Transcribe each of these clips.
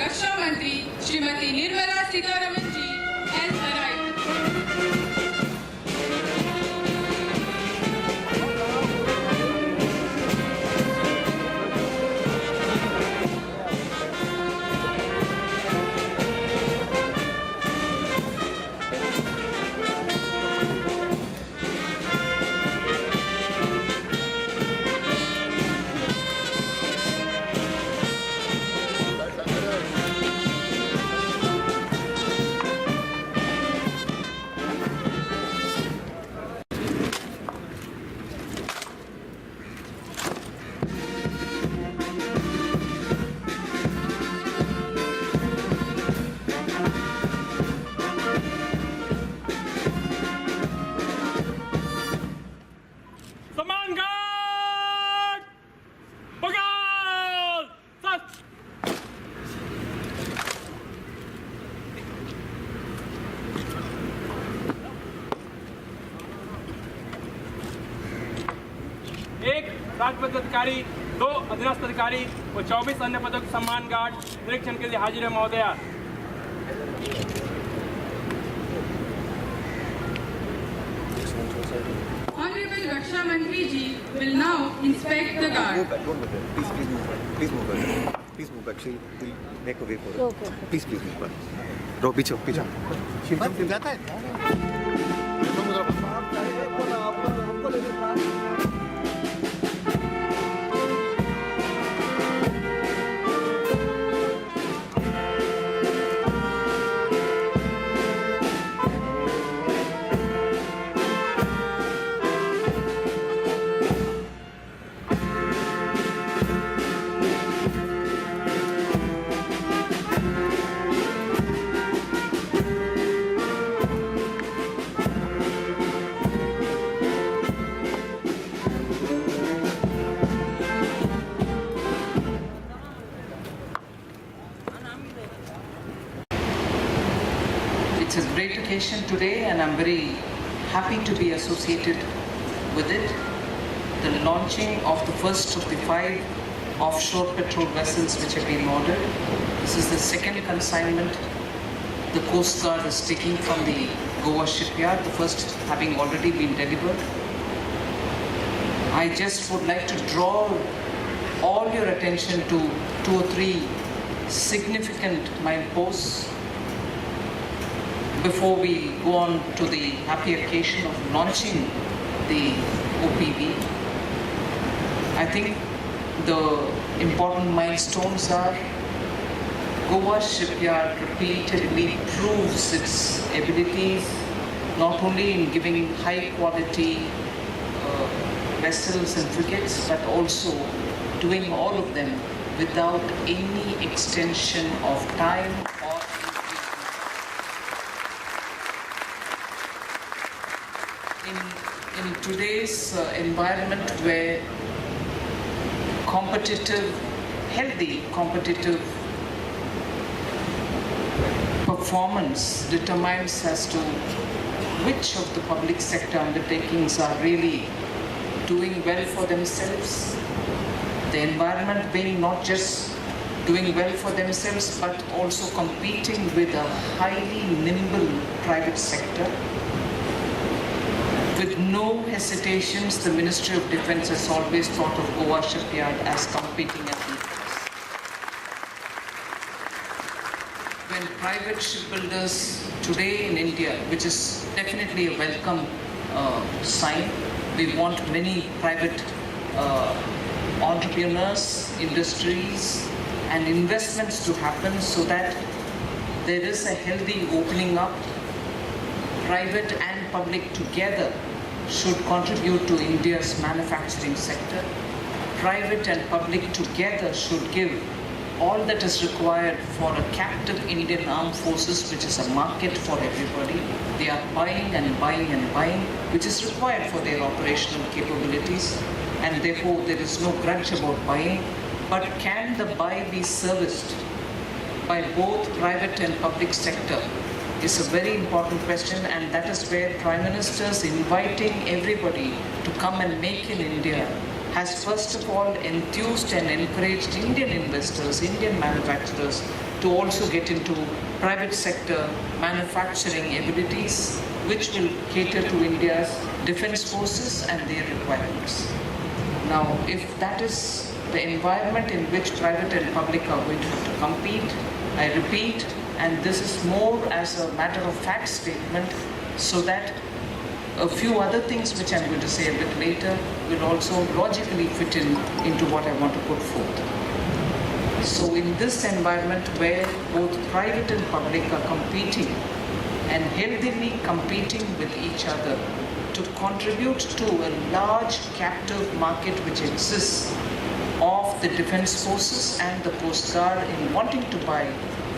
रक्षा मंत्री Shrimati Nirmala Sitharaman ji has arrived. एक राजपद अधिकारी, 2 अधीनस्थ अधिकारी और 24 अन्य पदों के सम्मान गार्ड निरीक्षण के लिए हाजिर है महोदया। Honorable Raksha Mantri ji will now inspect the guard. Move back, don't move back. Please move back. Please move back. Please move back. She'll make a way for it. Okay. Please move back. Ro, पीछे. She'll जाता है। It's a great occasion today and I'm very happy to be associated with it. The launching of the first of the 5 offshore petrol vessels which have been ordered. This is the second consignment the Coast Guard is taking from the Goa shipyard, the first having already been delivered. I just would like to draw all your attention to 2 or 3 significant mileposts before we go on to the happy occasion of launching the OPV. I think the important milestones are Goa shipyard repeatedly proves its abilities not only in giving high quality vessels and frigates but also doing all of them without any extension of time or in today's environment where healthy competitive performance determines as to which of the public sector undertakings are really doing well for themselves. The environment being not just doing well for themselves but also competing with a highly nimble private sector. With no hesitations, the Ministry of Defence has always thought of Goa shipyard as competing at equals. When private shipbuilders today in India, which is definitely a welcome sign, we want many private entrepreneurs, industries and investments to happen so that there is a healthy opening up. Private and public together should contribute to India's manufacturing sector. Private and public together should give all that is required for a captive Indian armed forces, which is a market for everybody. They are buying and buying and buying, which is required for their operational capabilities, and therefore there is no grudge about buying. But can the buy be serviced by both private and public sector? Is a very important question, and that is where Prime Minister is inviting everybody to come and make in India has first of all enthused and encouraged Indian investors, Indian manufacturers to also get into private sector manufacturing abilities, which will cater to India's defense forces and their requirements. Now, if that is the environment in which private and public are going to have to compete, I repeat, and this is more as a matter of fact statement, so that a few other things which I'm going to say a bit later will also logically fit into what I want to put forth. So in this environment where both private and public are competing and healthily competing with each other to contribute to a large captive market which exists of the defense forces and the Coast Guard in wanting to buy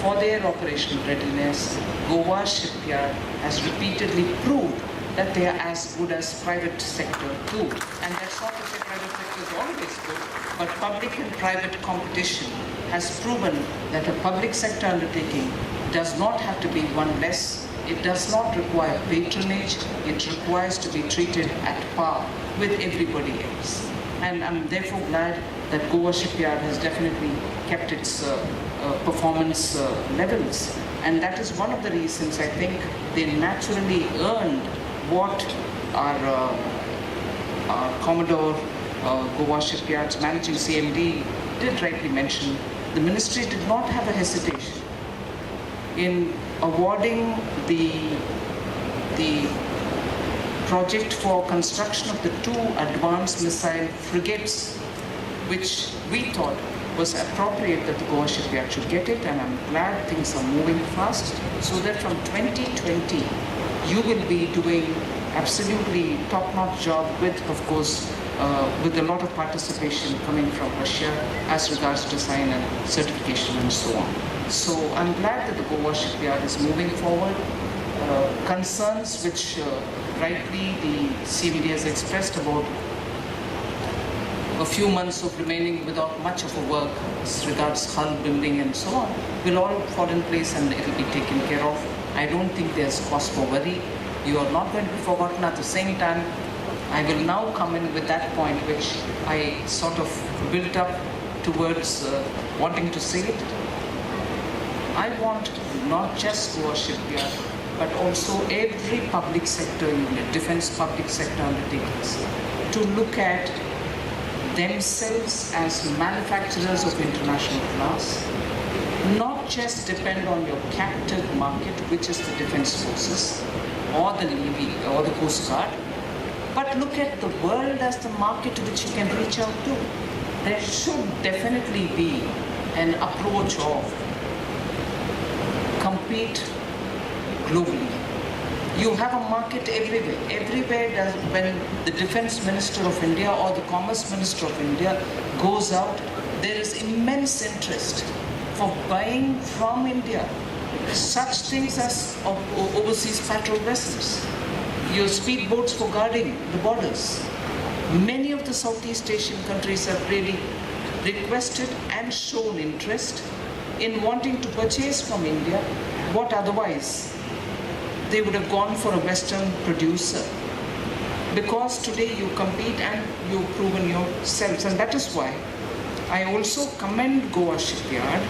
for their operational readiness, Goa shipyard has repeatedly proved that they are as good as private sector too. And that's not to say private sector is always good, but public and private competition has proven that a public sector undertaking does not have to be one less. It does not require patronage. It requires to be treated at par with everybody else. And I'm therefore glad that Goa shipyard has definitely kept its performance levels. And that is one of the reasons I think they naturally earned what our Commodore Goa Shipyard's managing CMD did rightly mention. The ministry did not have a hesitation in awarding the project for construction of the 2 advanced missile frigates, which we thought was appropriate that the Goa shipyard should get it, and I'm glad things are moving fast, so that from 2020 you will be doing absolutely top-notch job with, of course, with a lot of participation coming from Russia as regards design and certification and so on. So I'm glad that the Goa shipyard is moving forward. Concerns which rightly the CMD has expressed about a few months of remaining without much of a work as regards hull building and so on will all fall in place and it will be taken care of. I don't think there's cause for worry. You are not going to be forgotten. At the same time, I will now come in with that point which I sort of built up towards wanting to say it. I want not just Goa shipyard, but also every public sector unit, defense public sector undertakings, to look at themselves as manufacturers of international class, not just depend on your captive market, which is the defense forces, or the Navy, or the Coast Guard, but look at the world as the market which you can reach out to. There should definitely be an approach of compete globally. You have a market everywhere. Everywhere when the Defense Minister of India or the Commerce Minister of India goes out, there is immense interest for buying from India such things as overseas patrol vessels, your speedboats for guarding the borders. Many of the Southeast Asian countries have really requested and shown interest in wanting to purchase from India what otherwise they would have gone for a Western producer. Because today you compete and you've proven yourselves, and that is why I also commend Goa Shipyard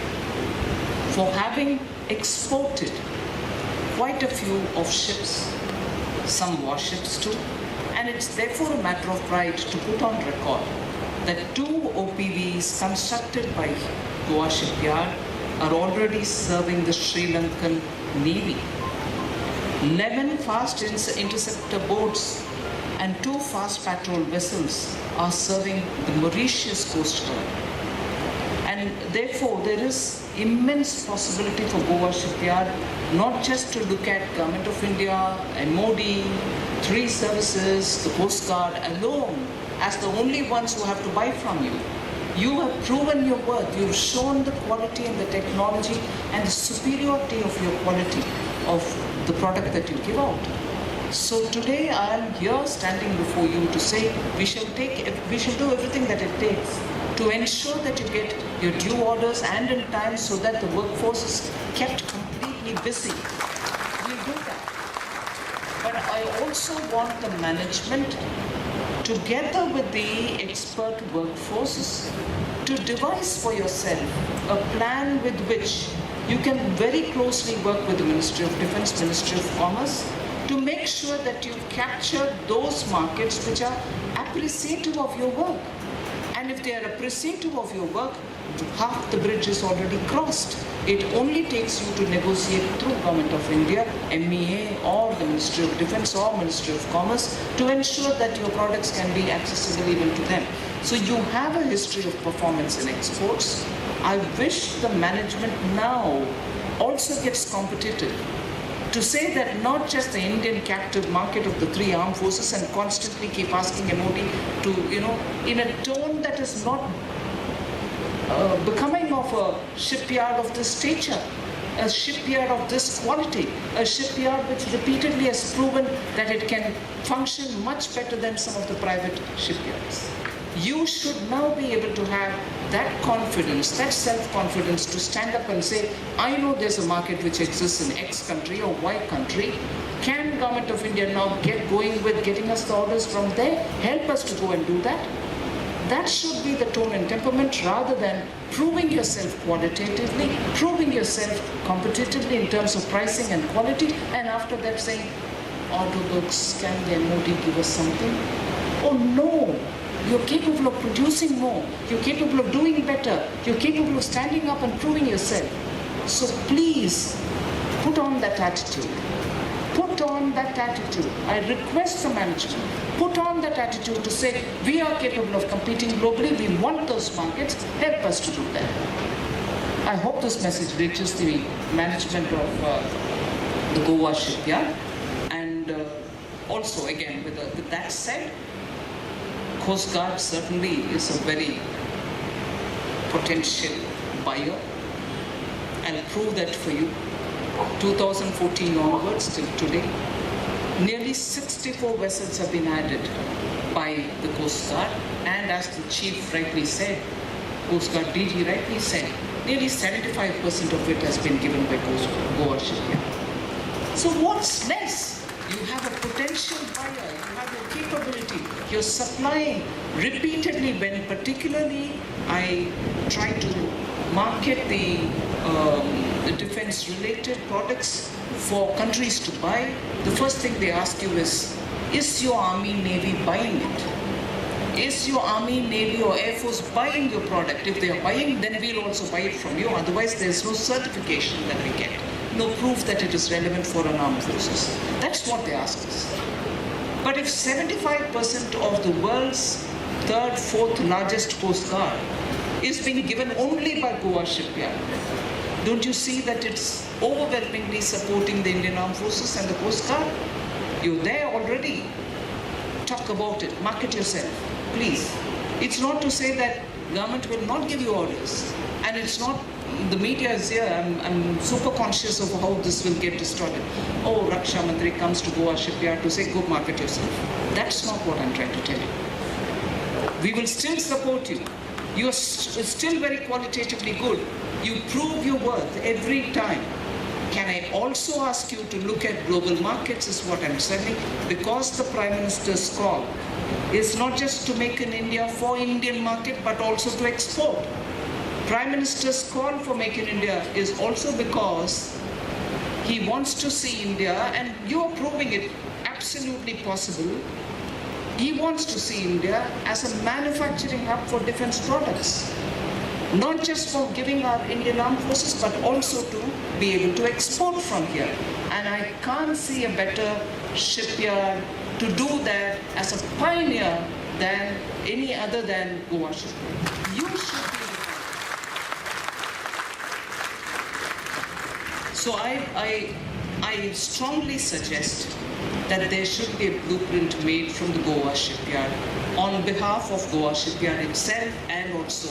for having exported quite a few of ships, some warships too, and it's therefore a matter of pride to put on record that 2 OPVs constructed by Goa Shipyard are already serving the Sri Lankan Navy. 11 fast interceptor boats and 2 fast patrol vessels are serving the Mauritius Coast Guard. And therefore, there is immense possibility for Goa Shipyard not just to look at Government of India, MOD, 3 services, the Coast Guard alone as the only ones who have to buy from you. You have proven your worth. You've shown the quality and the technology and the superiority of your quality of the product that you give out. So today I am here standing before you to say we shall do everything that it takes to ensure that you get your due orders and in time so that the workforce is kept completely busy. We'll do that. But I also want the management, together with the expert workforces, to devise for yourself a plan with which you can very closely work with the Ministry of Defense, Ministry of Commerce, to make sure that you capture those markets which are appreciative of your work. And if they are appreciative of your work, half the bridge is already crossed. It only takes you to negotiate through Government of India, MEA or the Ministry of Defense or Ministry of Commerce to ensure that your products can be accessible even to them. So you have a history of performance in exports. I wish the management now also gets competitive to say that not just the Indian captive market of the three armed forces and constantly keep asking MOD to, in a tone that is not becoming of a shipyard of this stature, a shipyard of this quality, a shipyard which repeatedly has proven that it can function much better than some of the private shipyards. You should now be able to have that confidence, that self-confidence to stand up and say, I know there's a market which exists in X country or Y country. Can Government of India now get going with getting us the orders from there? Help us to go and do that. That should be the tone and temperament rather than proving yourself qualitatively, proving yourself competitively in terms of pricing and quality, and after that saying, order books, can the MOD give us something? Oh no! You're capable of producing more. You're capable of doing better. You're capable of standing up and proving yourself. So please, put on that attitude. Put on that attitude. I request the management, put on that attitude to say, we are capable of competing globally. We want those markets. Help us to do that. I hope this message reaches the management of the Goa shipyard. And also, again, with that said, Coast Guard certainly is a very potential buyer. I'll prove that for you. 2014 onwards till today, nearly 64 vessels have been added by the Coast Guard, and as the Chief rightly said, Coast Guard DG rightly said, nearly 75% of it has been given by Goa shipyard. So what's less? You have a potential buyer, you have a capability, you're supplying repeatedly. When particularly I try to market the defense-related products for countries to buy, the first thing they ask you is your Army, Navy buying it? Is your Army, Navy or Air Force buying your product? If they are buying, then we'll also buy it from you. Otherwise, there's no certification that we get, no proof that it is relevant for an armed forces. That's what they ask us. But if 75% of the world's third, fourth largest Coast Guard is being given only by Goa shipyard, don't you see that it's overwhelmingly supporting the Indian Armed Forces and the Coast Guard? You're there already. Talk about it. Market yourself, please. It's not to say that government will not give you orders. And it's not, the media is here. I'm super conscious of how this will get distorted. Oh, Raksha Mantri comes to Goa shipyard to say, go market yourself. That's not what I'm trying to tell you. We will still support you. You're still very qualitatively good. You prove your worth every time. Can I also ask you to look at global markets is what I'm saying, because the Prime Minister's call is not just to make in India for Indian market, but also to export. Prime Minister's call for Make in India is also because he wants to see India, and you are proving it absolutely possible. He wants to see India as a manufacturing hub for defense products. Not just for giving our Indian armed forces, but also to be able to export from here. And I can't see a better shipyard to do that as a pioneer than any other than Goa shipyard. You should be the pioneer. So I strongly suggest that there should be a blueprint made from the Goa shipyard on behalf of Goa shipyard itself and also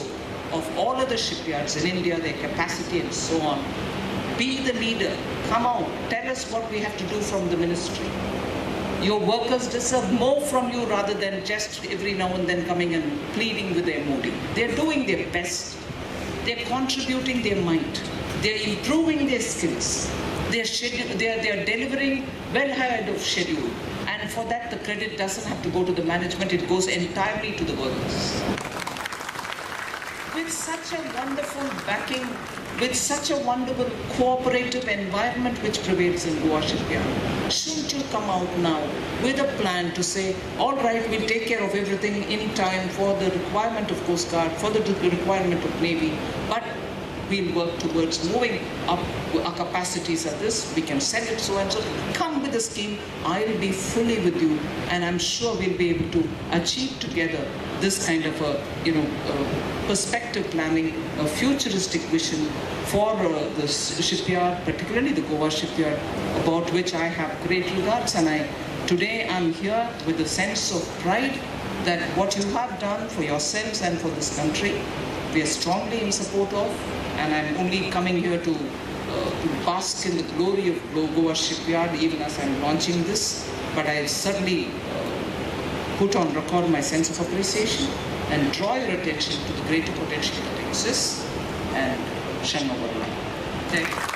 of all other shipyards in India, their capacity and so on. Be the leader. Come out. Tell us what we have to do from the ministry. Your workers deserve more from you rather than just every now and then coming and pleading with the MOD. They're doing their best. They're contributing their might. They're improving their skills. They're delivering well ahead of schedule. And for that, the credit doesn't have to go to the management. It goes entirely to the workers. with such a wonderful backing, with such a wonderful cooperative environment which prevails in Goa shipyard, shouldn't you come out now with a plan to say, all right, we'll take care of everything in time for the requirement of Coast Guard, for the requirement of Navy, but we'll work towards moving up. Our capacities are this, we can send it so and so. Come with a scheme, I'll be fully with you, and I'm sure we'll be able to achieve together this kind of a, perspective planning, a futuristic vision for the shipyard, particularly the Goa shipyard, about which I have great regards. And today I'm here with a sense of pride that what you have done for yourselves and for this country, we are strongly in support of, and I'm only coming here to bask in the glory of Goa shipyard even as I'm launching this, but I certainly put on record my sense of appreciation and draw your attention to the greater potential that exists, and Shanma Varla. Thank you.